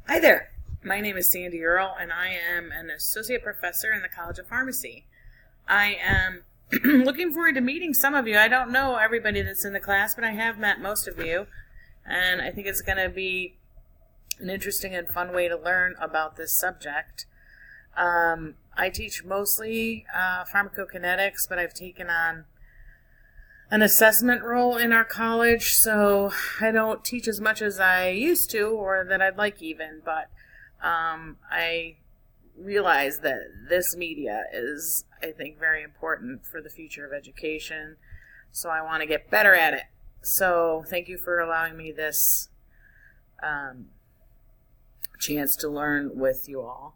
Hi there. My name is Sandy Earle, and I am an associate professor in the College of Pharmacy. I am looking forward to meeting some of you. I don't know everybody that's in the class, but I have met most of you, and I think it's going to be an interesting and fun way to learn about this subject. I teach mostly pharmacokinetics, but I've taken on an assessment role in our college, so I don't teach as much as I used to or that I'd like even, but I realize that this media is, I think, very important for the future of education, so I want to get better at it. So thank you for allowing me this chance to learn with you all.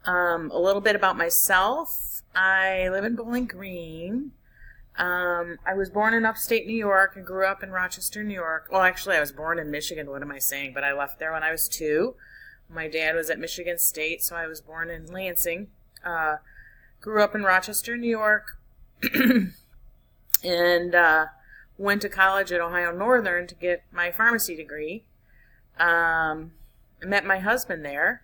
A little bit about myself. I live in Bowling Green. I was born in upstate New York and grew up in Rochester, New York. Well, actually, I was born in Michigan. What am I saying? But I left there when I was 2. My dad was at Michigan State, so I was born in Lansing. Grew up in Rochester, New York, and went to college at Ohio Northern to get my pharmacy degree. I met my husband there.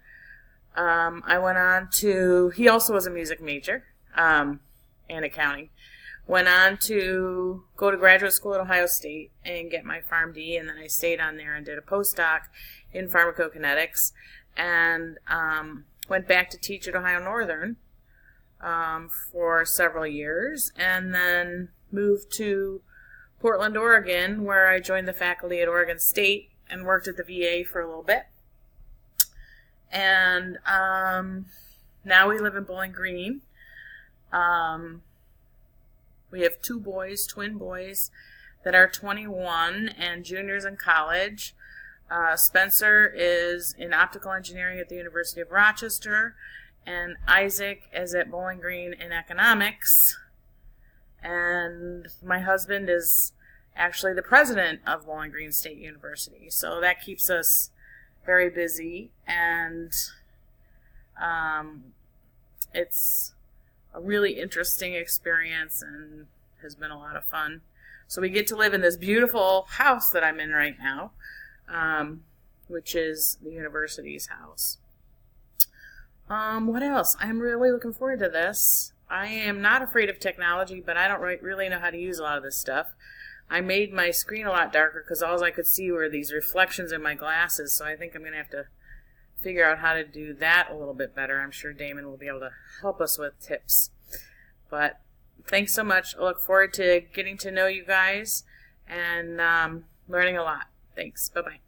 I went on to, he also was a music major and accounting. Went on to go to graduate school at Ohio State and get my PharmD, and then I stayed on there and did a postdoc in pharmacokinetics, and went back to teach at Ohio Northern for several years, and then moved to Portland, Oregon, where I joined the faculty at Oregon State and worked at the VA for a little bit. And now we live in Bowling Green. We have 2 boys, twin boys, that are 21 and juniors in college. Spencer is in optical engineering at the University of Rochester, and Isaac is at Bowling Green in economics. And my husband is actually the president of Bowling Green State University, so that keeps us very busy, and it's a really interesting experience and has been a lot of fun. So we get to live in this beautiful house that I'm in right now, which is the university's house. What else? I'm really looking forward to this. I am not afraid of technology, but I don't really know how to use a lot of this stuff. I made my screen a lot darker because all I could see were these reflections in my glasses, so I think I'm going to have to figure out how to do that a little bit better. I'm sure Damon will be able to help us with tips. But thanks so much. I look forward to getting to know you guys and learning a lot. Thanks. Bye-bye.